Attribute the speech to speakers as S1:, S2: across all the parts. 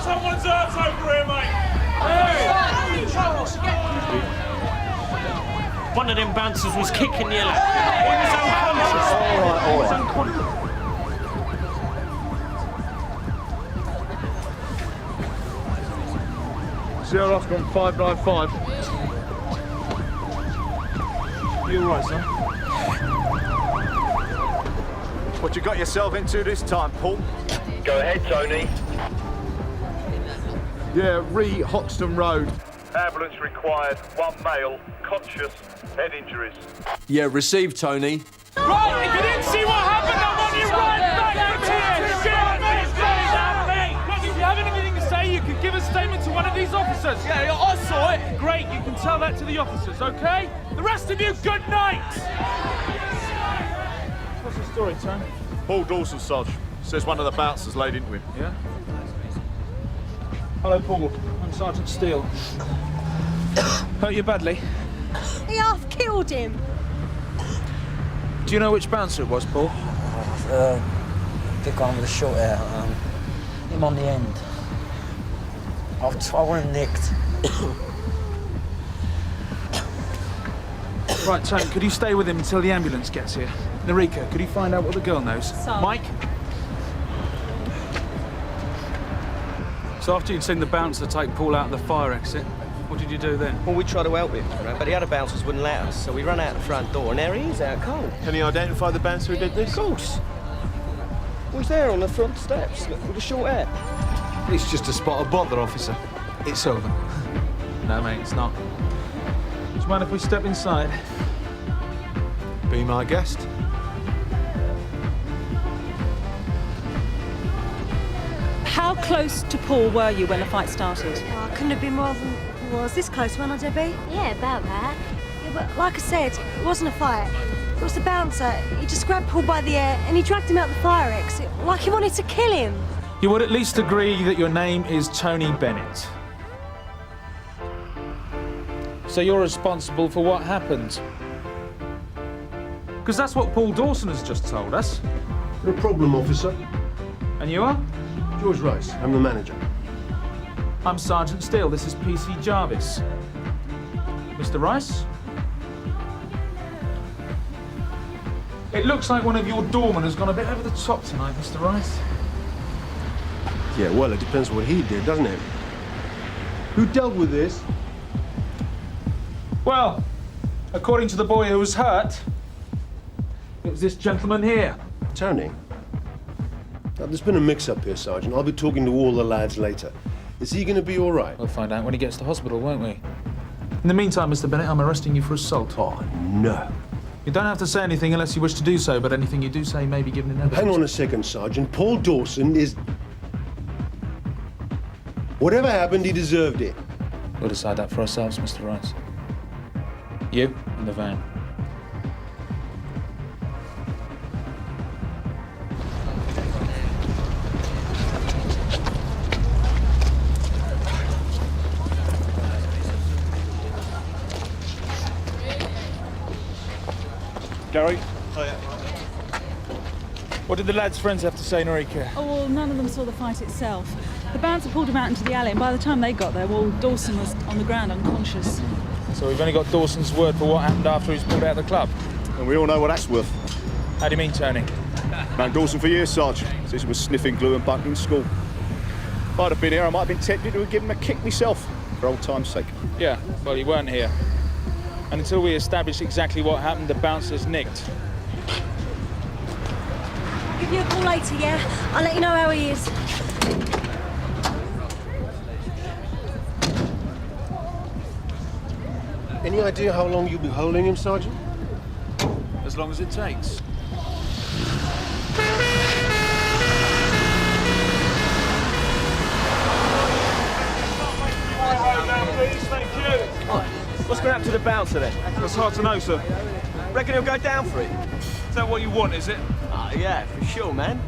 S1: Someone's hurt over here, mate!
S2: One of them bouncers was kicking the Ellison. He was unconscious. He was unconscious.
S3: Sierra Oscar 595. You all right, son?
S4: What you got yourself into this time, Paul?
S5: Go ahead, Tony.
S4: Yeah, Hoxton Road.
S5: Ambulance required. One male, conscious, head injuries.
S4: Yeah, received, Tony.
S1: Right, if you didn't see what happened, I want you right back here! Look, if you have anything to say, you can give a statement to one of these officers. Yeah, I saw it. Great, you can tell that to the officers, okay? The rest of you, good night! What's the story, Tony?
S4: Paul Dawson, Sarge. Says one of the bouncers laid into him.
S3: Yeah? Hello, Paul. I'm Sergeant Steele. Hurt you badly?
S6: He half killed him.
S3: Do you know which bouncer it was, Paul?
S7: Big one with the short hair. Him on the end. I want him nicked.
S3: Right, Tony, could you stay with him until the ambulance gets here? Narika, could you find out what the girl knows?
S6: So.
S3: Mike? So after you'd seen the bouncer take Paul out the fire exit, what did you do then?
S8: Well, we tried to help him, you know, but the other bouncers wouldn't let us, so we ran out the front door, and there he is, out cold.
S4: Can you identify the bouncer who did this?
S8: Of course. He was there on the front steps, look, with the short hair.
S3: It's just a spot of bother, officer. It's over. No, mate, it's not. Do you mind if we step inside?
S4: Be my guest.
S6: How close to Paul were you when the fight started?
S9: Oh, I couldn't have been more than was this close, wasn't I, Debbie?
S10: Yeah, about that.
S9: Yeah, but like I said, it wasn't a fight. It was the bouncer. He just grabbed Paul by the ear and he dragged him out the fire exit, like he wanted to kill him.
S3: You would at least agree that your name is Tony Bennett. So you're responsible for what happened? Because that's what Paul Dawson has just told us.
S11: No problem, officer.
S3: And you are?
S11: George Rice. I'm the manager.
S3: I'm Sergeant Steele. This is PC Jarvis. Mr. Rice? It looks like one of your doormen has gone a bit over the top tonight, Mr. Rice.
S11: Yeah, well, it depends what he did, doesn't it? Who dealt with this?
S3: Well, according to the boy who was hurt, it was this gentleman here.
S11: Tony. Now, there's been a mix-up here, Sergeant. I'll be talking to all the lads later. Is he going to be all right?
S3: We'll find out when he gets to hospital, won't we? In the meantime, Mr. Bennett, I'm arresting you for assault.
S11: Oh, no.
S3: You don't have to say anything unless you wish to do so, but anything you do say may be given in evidence.
S11: Hang on a second, Sergeant. Paul Dawson is... Whatever happened, he deserved it.
S3: We'll decide that for ourselves, Mr. Rice. You in the van. Gary?
S4: Oh, yeah.
S3: What did the lads' friends have to say, Narika?
S6: Oh, well, none of them saw the fight itself. The bouncer pulled him out into the alley, and by the time they got there, well, Dawson was on the ground unconscious.
S3: So we've only got Dawson's word for what happened after he was pulled out of the club.
S4: And we all know what that's worth.
S3: How do you mean, Tony?
S4: Known Dawson for years, Sarge. Since he was sniffing glue and bunking in school. If I'd have been here, I might have been tempted to have given him a kick myself, for old time's sake.
S3: Yeah, well, you weren't here. And until we establish exactly what happened, the bouncer's nicked.
S9: I'll give you a call later, yeah? I'll let you know how he is.
S11: Any idea how long you'll be holding him, Sergeant?
S3: As long as it takes.
S8: What's going to happen to the bouncer then?
S3: That's hard to know, sir.
S8: Reckon he'll go down for it?
S3: Is that what you want, is it?
S8: Yeah, for sure, man.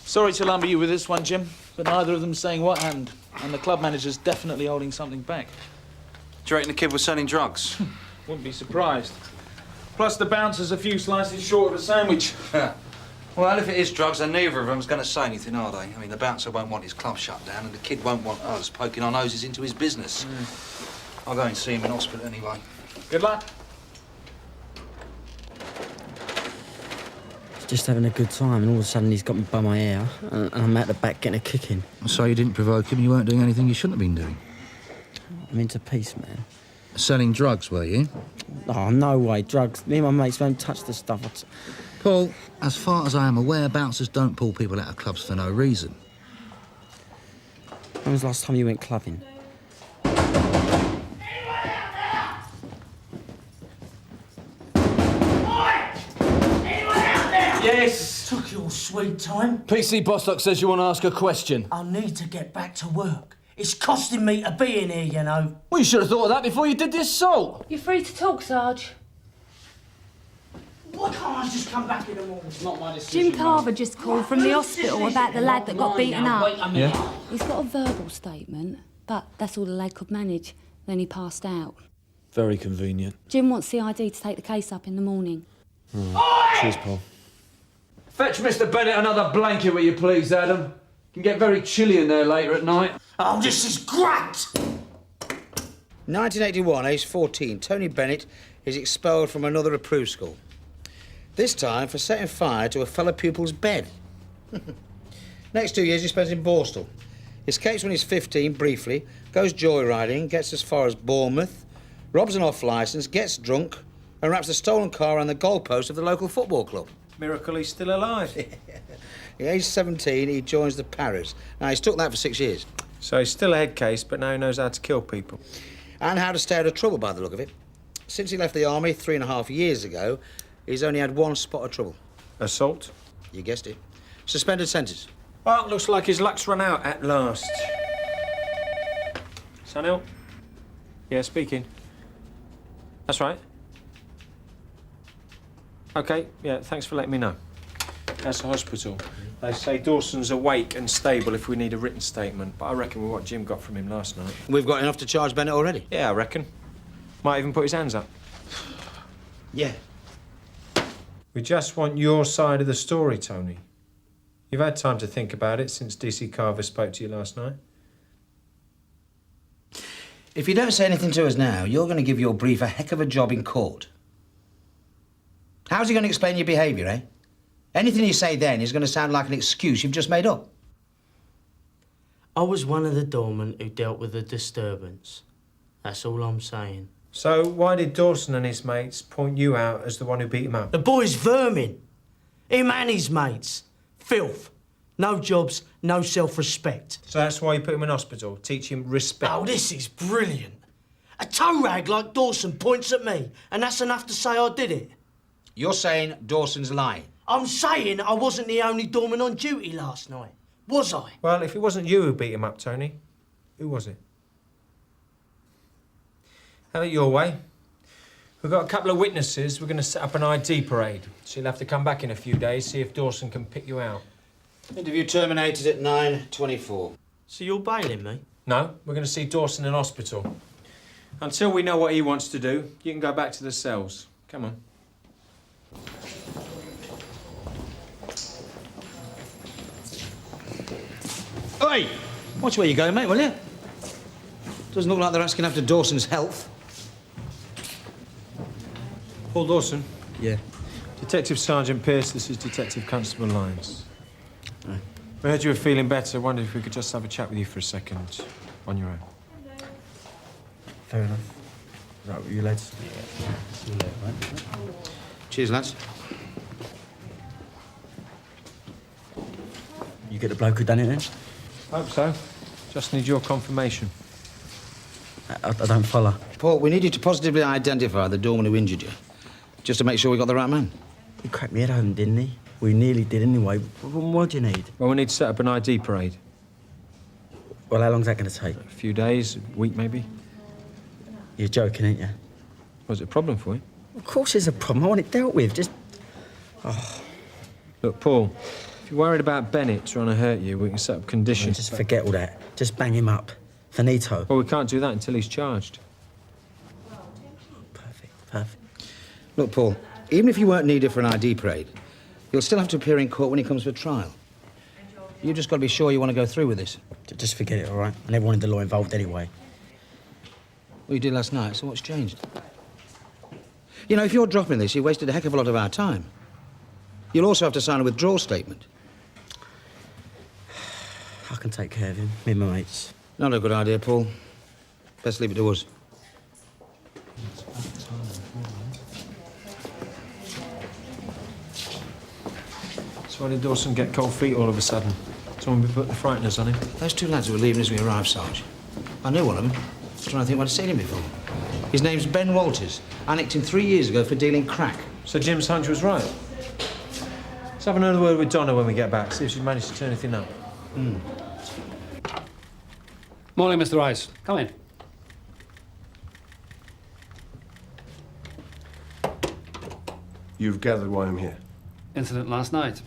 S3: Sorry to lumber you with this one, Jim, but neither of them saying what happened. And the club manager's definitely holding something back.
S12: Do you reckon the kid was selling drugs?
S3: Wouldn't be surprised. Plus the bouncer's a few slices short of a sandwich.
S10: Well, if it is drugs, then neither of them's going to say anything, are they? I mean, the bouncer won't want his club shut down, and the kid won't want us poking our noses into his business. I'll go and see him in hospital anyway.
S3: Good luck.
S7: Just having a good time, and all of a sudden he's got me by my ear, and I'm out the back getting a kicking.
S10: So you didn't provoke him, you weren't doing anything you shouldn't have been doing?
S7: I'm into peace, man.
S10: Selling drugs, were you?
S7: Oh, no way, drugs. Me and my mates won't touch the stuff.
S10: Paul, as far as I am aware, bouncers don't pull people out of clubs for no reason.
S7: When was the last time you went clubbing?
S3: Yes!
S2: Took your sweet time.
S3: PC Bostock says you want to ask a question.
S2: I need to get back to work. It's costing me to be in here, you know.
S3: Well, you should have thought of that before you did the assault.
S12: You're free to talk, Sarge.
S2: Why can't I just come back in the morning? It's not my decision.
S12: Jim Carver just called from the hospital about the lad that got beaten up.
S2: Wait a minute.
S3: Yeah?
S12: He's got a verbal statement, but that's all the lad could manage. Then he passed out.
S3: Very convenient.
S12: Jim wants CID to take the case up in the morning.
S3: Cheers, Paul. Fetch Mr. Bennett another blanket, will you please, Adam? It can get very chilly in there later at night.
S2: Oh, this is great!
S13: 1981, age 14, Tony Bennett is expelled from another approved school. This time for setting fire to a fellow pupil's bed. Next 2 years he spends in Borstal. Escapes when he's 15 briefly, goes joyriding, gets as far as Bournemouth, robs an off licence, gets drunk, and wraps a stolen car around the goalpost of the local football club.
S3: Miracle he's still alive.
S13: At age 17, he joins the Parrys. Now, he's stuck that for 6 years.
S3: So he's still a head case, but now he knows how to kill people.
S13: And how to stay out of trouble, by the look of it. Since he left the army 3.5 years ago, he's only had one spot of trouble.
S3: Assault?
S13: You guessed it. Suspended sentence.
S3: Well, looks like his luck's run out at last. Scannell? Yeah, speaking. That's right. OK, yeah, thanks for letting me know. That's the hospital. They say Dawson's awake and stable if we need a written statement, but I reckon with what Jim got from him last night.
S13: We've got enough to charge Bennett already?
S3: Yeah, I reckon. Might even put his hands up.
S13: Yeah.
S3: We just want your side of the story, Tony. You've had time to think about it since DC Carver spoke to you last night.
S13: If you don't say anything to us now, you're going to give your brief a heck of a job in court. How's he going to explain your behaviour, eh? Anything you say then is going to sound like an excuse you've just made up.
S2: I was one of the doormen who dealt with the disturbance. That's all I'm saying.
S3: So why did Dawson and his mates point you out as the one who beat him up?
S2: The boy's vermin. Him and his mates. Filth. No jobs, no self-respect.
S3: So that's why you put him in hospital, teach him respect.
S2: Oh, this is brilliant. A toe rag like Dawson points at me, and that's enough to say I did it.
S13: You're saying Dawson's lying?
S2: I'm saying I wasn't the only doorman on duty last night. Was I?
S3: Well, if it wasn't you who beat him up, Tony, who was it? Have it your way. We've got a couple of witnesses. We're going to set up an ID parade. So you'll have to come back in a few days, see if Dawson can pick you out.
S13: Interview terminated at 9:24.
S2: So you're bailing me?
S3: No, we're going to see Dawson in hospital. Until we know what he wants to do, you can go back to the cells. Come on.
S13: Oi! Watch where you go, mate, will you? Doesn't look like they're asking after Dawson's health.
S3: Paul Dawson?
S7: Yeah.
S3: Detective Sergeant Pearce, this is Detective Constable Lyons.
S7: Right.
S3: We heard you were feeling better. Wondered if we could just have a chat with you for a second, on your own.
S7: Fair enough. Right, with you lads? Yeah. See you later, right?
S13: Cheers, lads.
S7: You get the bloke who done it then?
S3: Hope so. Just need your confirmation.
S7: I don't follow.
S13: Paul, we need you to positively identify the doorman who injured you, just to make sure we got the right man.
S7: He cracked me head home, didn't he? We nearly did anyway. What do you need?
S3: Well, we need to set up an ID parade.
S7: Well, how long's that going to take?
S3: A few days, a week maybe.
S7: You're joking, ain't you?
S3: Was it a problem for you?
S7: Of course there's a problem. I want it dealt with. Just... Oh.
S3: Look, Paul, if you're worried about Bennett trying to hurt you, we can set up conditions.
S7: Just forget all that. Just bang him up. Finito.
S3: Well, we can't do that until he's charged.
S7: Perfect. Perfect.
S13: Look, Paul, even if you weren't needed for an ID parade, you'll still have to appear in court when he comes for trial. You just got to be sure you want to go through with this.
S7: Just forget it, all right? I never wanted the law involved anyway.
S13: Well, you did last night, so what's changed? You know, if you're dropping this, you wasted a heck of a lot of our time. You'll also have to sign a withdrawal statement.
S7: I can take care of him, me and my mates.
S13: Not a good idea, Paul. Best leave it to us.
S3: So why did Dawson get cold feet all of a sudden? Someone put the frighteners on him?
S13: Those two lads who were leaving as we arrived, Sarge. I knew one of them. I was trying to think what I'd seen him before. His name's Ben Walters. I nicked him 3 years ago for dealing crack.
S3: So Jim's hunch was right. Let's have another word with Donna when we get back, see if she's managed to turn anything up.
S14: Morning, Mr. Rice. Come in.
S11: You've gathered why I'm here.
S14: Incident last night.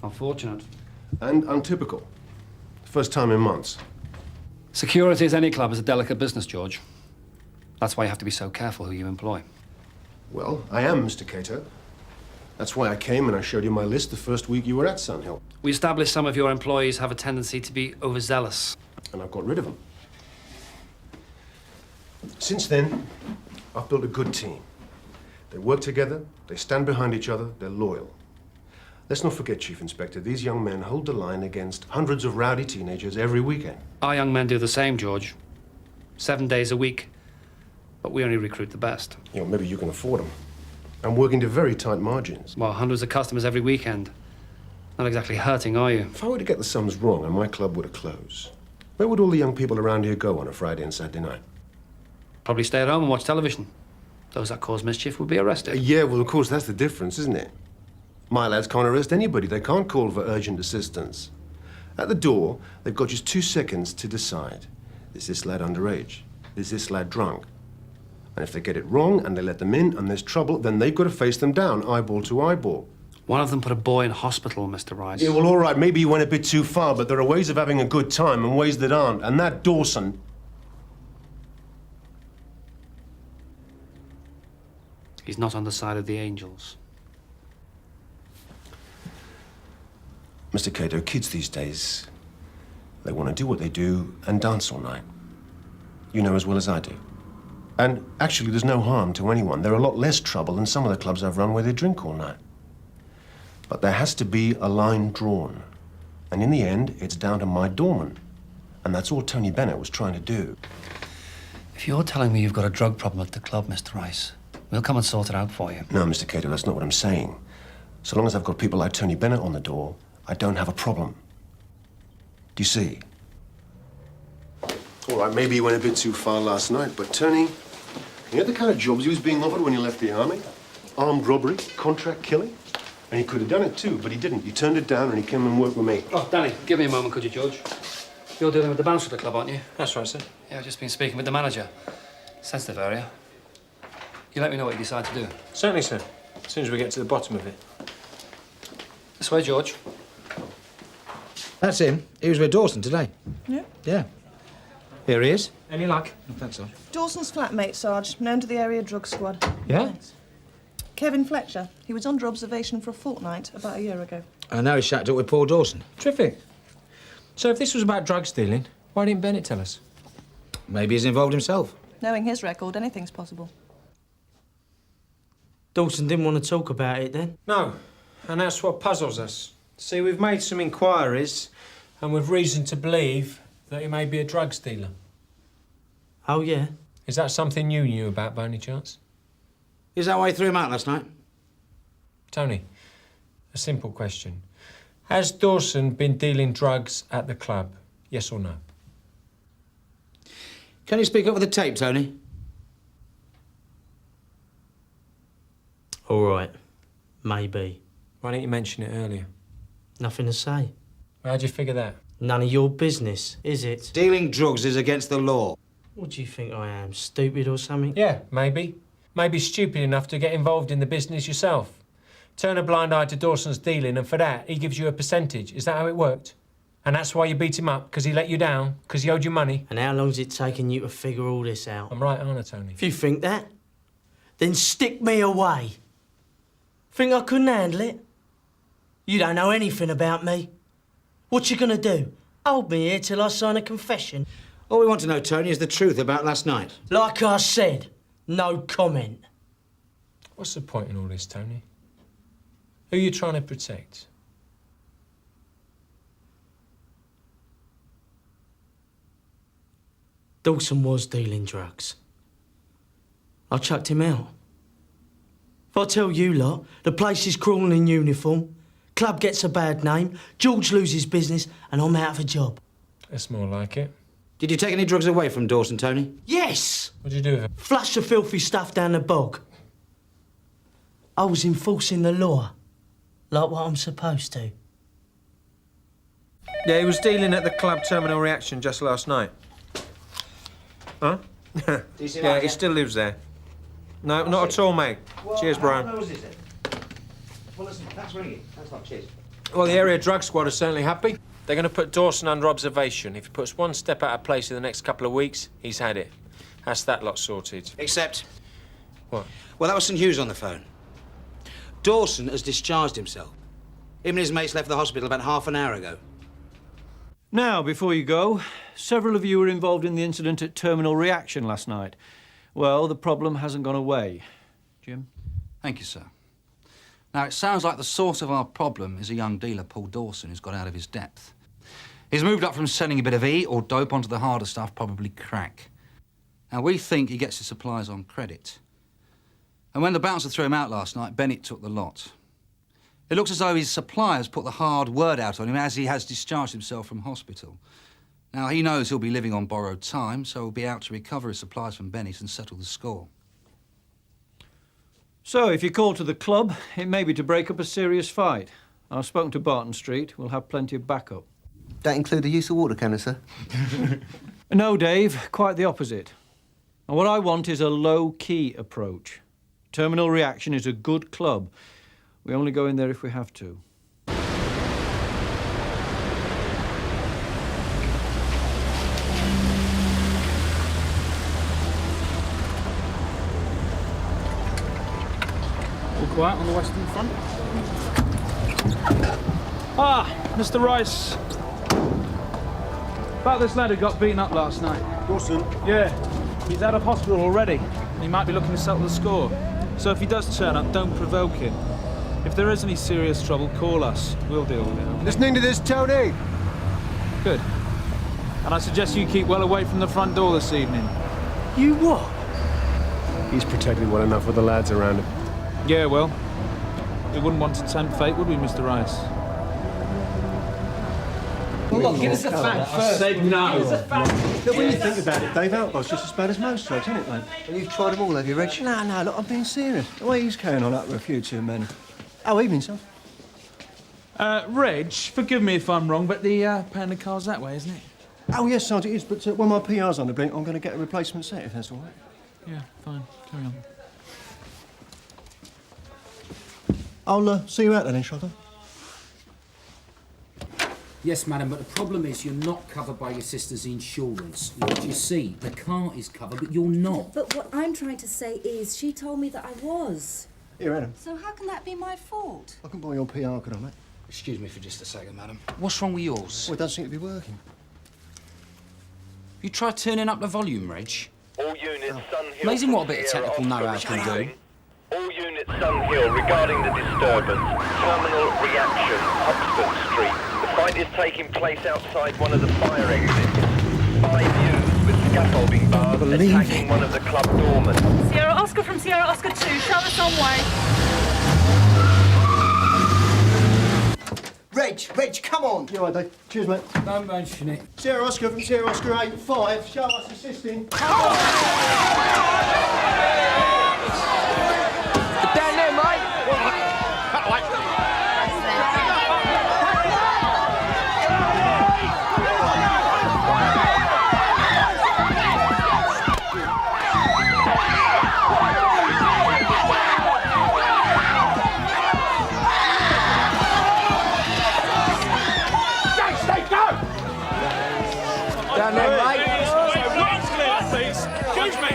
S14: Unfortunate.
S11: And untypical. First time in months.
S14: Security at any club is a delicate business, George. That's why you have to be so careful who you employ.
S11: Well, I am, Mr. Cato. That's why I came and I showed you my list the first week you were at Sunhill.
S14: We established some of your employees have a tendency to be overzealous.
S11: And I've got rid of them. Since then, I've built a good team. They work together, they stand behind each other, they're loyal. Let's not forget, Chief Inspector, these young men hold the line against hundreds of rowdy teenagers every weekend.
S14: Our young men do the same, George. 7 days a week. But we only recruit the best.
S11: You know, maybe you can afford them. I'm working to very tight margins.
S14: Well, hundreds of customers every weekend. Not exactly hurting, are you?
S11: If I were to get the sums wrong and my club were to close, where would all the young people around here go on a Friday and Saturday night?
S14: Probably stay at home and watch television. Those that cause mischief would be arrested.
S11: Yeah, well, of course, that's the difference, isn't it? My lads can't arrest anybody. They can't call for urgent assistance. At the door, they've got just 2 seconds to decide. Is this lad underage? Is this lad drunk? And if they get it wrong and they let them in and there's trouble, then they've got to face them down, eyeball to eyeball.
S14: One of them put a boy in hospital, Mr. Rice.
S11: Yeah, well, all right, maybe you went a bit too far, but there are ways of having a good time and ways that aren't. And that Dawson...
S14: He's not on the side of the angels.
S11: Mr. Cato, kids these days, they want to do what they do and dance all night. You know as well as I do. And actually, there's no harm to anyone. They're a lot less trouble than some of the clubs I've run where they drink all night. But there has to be a line drawn. And in the end, it's down to my doorman. And that's all Tony Bennett was trying to do.
S14: If you're telling me you've got a drug problem at the club, Mr. Rice, we'll come and sort it out for you.
S11: No, Mr. Cato, that's not what I'm saying. So long as I've got people like Tony Bennett on the door, I don't have a problem. Do you see? All right, maybe he went a bit too far last night, but Tony, you know the kind of jobs he was being offered when he left the army? Armed robbery, contract killing. And he could have done it too, but he didn't. He turned it down and he came and worked with me.
S14: Oh, Danny, give me a moment, could you, George? You're dealing with the bouncer at the club, aren't you?
S3: That's right, sir.
S14: Yeah, I've just been speaking with the manager. Sensitive area. You let me know what you decide to do.
S3: Certainly, sir. As soon as we get to the bottom of it.
S14: This way, George.
S13: That's him. He was with Dawson today.
S15: Yeah?
S13: Yeah. Here he is.
S3: Any luck?
S13: Thanks, Sarge.
S15: Dawson's flatmate, Sarge, known to the area drug squad.
S3: Yeah?
S15: Thanks. Kevin Fletcher. He was under observation for a fortnight about a year ago.
S13: And now he's shacked up with Paul Dawson.
S3: Terrific. So if this was about drug stealing, why didn't Bennett tell us?
S13: Maybe he's involved himself.
S15: Knowing his record, anything's possible.
S2: Dawson didn't want to talk about it then?
S3: No, and that's what puzzles us. See, we've made some inquiries, and we've reason to believe that he may be a drug stealer.
S2: Oh, yeah?
S3: Is that something you knew about by any chance?
S13: Is that why he threw him out last night?
S3: Tony, a simple question. Has Dawson been dealing drugs at the club? Yes or no?
S13: Can you speak up with the tape, Tony?
S2: All right. Maybe.
S3: Why didn't you mention it earlier?
S2: Nothing to say.
S3: How'd you figure that?
S2: None of your business, is it?
S13: Dealing drugs is against the law.
S2: What do you think I am, stupid or something?
S3: Yeah, maybe. Maybe stupid enough to get involved in the business yourself. Turn a blind eye to Dawson's dealing, and for that, he gives you a percentage. Is that how it worked? And that's why you beat him up, because he let you down, because he owed you money?
S2: And how long's it taken you to figure all this out?
S3: I'm right, aren't I, Tony?
S2: If you think that, Then stick me away. Think I couldn't handle it? You don't know anything about me. What you gonna do? Hold me here till I sign a confession?
S13: All we want to know, Tony, is the truth about last night.
S2: Like I said, no comment.
S3: What's the point in all this, Tony? Who are you trying to protect?
S2: Dawson was dealing drugs. I chucked him out. If I tell you lot, the place is crawling in uniform, club gets a bad name, George loses business, and I'm out of a job.
S3: That's more like it.
S13: Did you take any drugs away from Dawson, Tony?
S2: Yes!
S3: What'd you do with it?
S2: Flush the filthy stuff down the bog. I was enforcing the law, like what I'm supposed to.
S16: Yeah, he was dealing at the club terminal reaction just last night. Huh? Yeah, he still lives there. No, not at all, mate. Cheers, Brian.
S13: How close is it? Well, listen, that's Wingett. That's not cheers.
S3: Well, the area drug squad is certainly happy. They're going to put Dawson under observation. If he puts one step out of place in the next couple of weeks, he's had it. That's that lot sorted.
S13: Except...
S3: What?
S13: Well, that was St Hughes on the phone. Dawson has discharged himself. Him and his mates left the hospital about half an hour ago.
S17: Now, before you go, several of you were involved in the incident at Terminal Reaction last night. Well, the problem hasn't gone away. Jim?
S10: Thank you, sir. Now, it sounds like the source of our problem is a young dealer, Paul Dawson, who's got out of his depth. He's moved up from selling a bit of E or dope onto the harder stuff, probably crack. Now, we think he gets his supplies on credit. And when the bouncer threw him out last night, Bennett took the lot. It looks as though his suppliers put the hard word out on him as he has discharged himself from hospital. Now, he knows he'll be living on borrowed time, so he'll be out to recover his supplies from Bennett and settle the score.
S17: So, if you call to the club, it may be to break up a serious fight. I've spoken to Barton Street. We'll have plenty of backup.
S18: That include the use of water cannon, sir?
S17: No, Dave, quite the opposite. And what I want is a low-key approach. Terminal Reaction is a good club. We only go in there if we have to.
S1: All quiet on the western front. Ah, Mr. Rice. About this lad who got beaten up last night.
S11: Dawson?
S1: Yeah, he's out of hospital already. He might be looking to settle the score. So if he does turn up, don't provoke him. If there is any serious trouble, call us. We'll deal with it. Okay?
S11: Listening to this, Tony?
S1: Good. And I suggest you keep well away from the front door this evening.
S2: You what?
S11: He's protected well enough with the lads around him.
S1: Yeah, well, we wouldn't want to tempt fate, would we, Mr. Rice?
S19: Hold on, give us a fact first.
S1: I said no.
S19: Give us a fact.
S11: Look, when you think about it, Dave, Outbox just as bad as most drugs, isn't it, mate?
S18: And you've tried them all, have you, Reg?
S11: No, look, I'm being serious. The way he's carrying on up with a few too many. Oh, evening, son.
S1: Reg, forgive me if I'm wrong, but the pound of car's that way, isn't it?
S11: Oh, yes, Sergeant, it is, but when my PR's on the blink, I'm going to get a replacement set, if that's all right.
S1: Yeah, fine. Carry on.
S11: I'll see you out then, shall I?
S19: Yes, madam, but the problem is you're not covered by your sister's insurance. What you see, the car is covered, but you're not.
S20: But what I'm trying to say is she told me that I was.
S11: Here, Adam.
S20: So how can that be my fault?
S11: I can buy your PR, could I, mate?
S10: Excuse me for just a second, madam. What's wrong with yours?
S11: Well, it doesn't seem to be working.
S10: You tried turning up the volume, Reg?
S5: All units, Sun Hill.
S10: Amazing what a bit of technical know-how can do.
S5: All units, Sun Hill, regarding the disturbance. Terminal reaction, Oxford Street. The fight is taking place outside one of the fire exits. 5 youths with scaffolding bars attacking one of the club doormen.
S6: Sierra Oscar from Sierra Oscar 2, show us on way.
S18: Reg, come on!
S11: You all right, Dave? Cheers, mate.
S19: Don't mention it.
S11: Sierra Oscar from Sierra Oscar 8-5, show us assisting.
S19: Down there, mate!
S1: Down there, mate. Excuse me!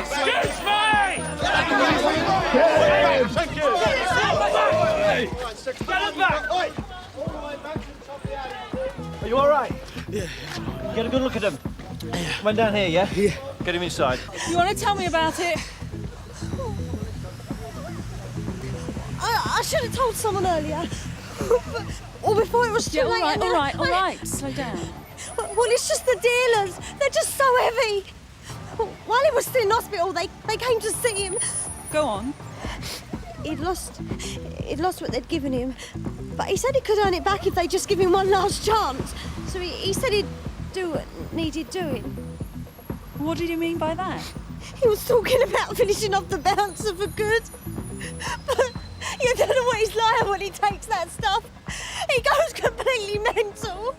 S17: Get a good look at him. Went down here, yeah? Yeah. Get him inside.
S6: You want to tell me about it?
S9: I should have told someone earlier. Or before it was too late.
S6: All right. Slow down.
S9: Well, it's just the dealers. They're just so heavy. While he was still in hospital, they came to see him.
S6: Go on.
S9: He'd lost what they'd given him. But he said he could earn it back if they just give him one last chance. So he said he'd do what needed doing.
S6: What did you mean by that?
S9: He was talking about finishing off the bouncer for good. But you don't know what he's like when he takes that stuff. He goes completely mental.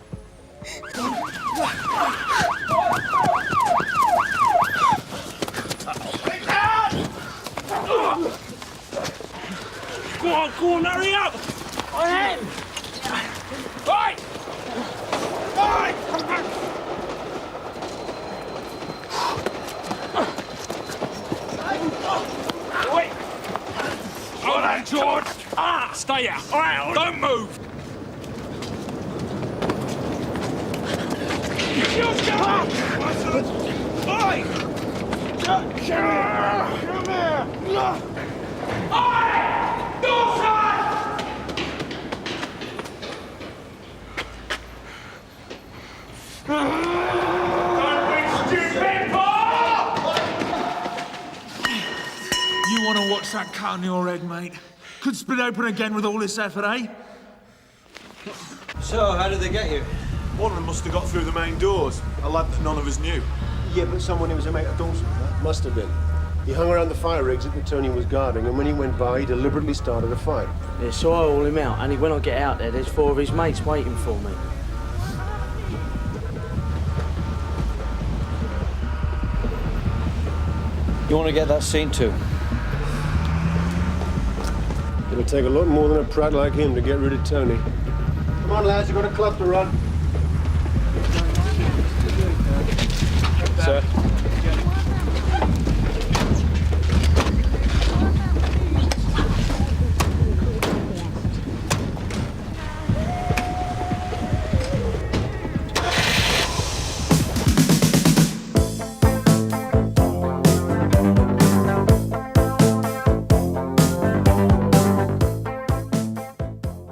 S5: Go on, hurry up! On him! Oi! Oi! Wait! Hold on, George! Stay out! All right, don't move! Oi! Come here!
S1: You want to watch that cut on your head, mate? Could split open again with all this effort, eh?
S21: So, how did they get you?
S22: One of them must have got through the main doors. A lad that none of us knew.
S11: Yeah, but someone who was a mate of Dawson. Must have been. He hung around the fire exit that Tony was guarding, and when he went by, he deliberately started a fight.
S2: Yeah, so I haul him out, and when I get out there, there's 4 of his mates waiting for me.
S17: You want to get that scene too?
S11: It'll take a lot more than a prat like him to get rid of Tony. Come on, lads, you've got a club to run.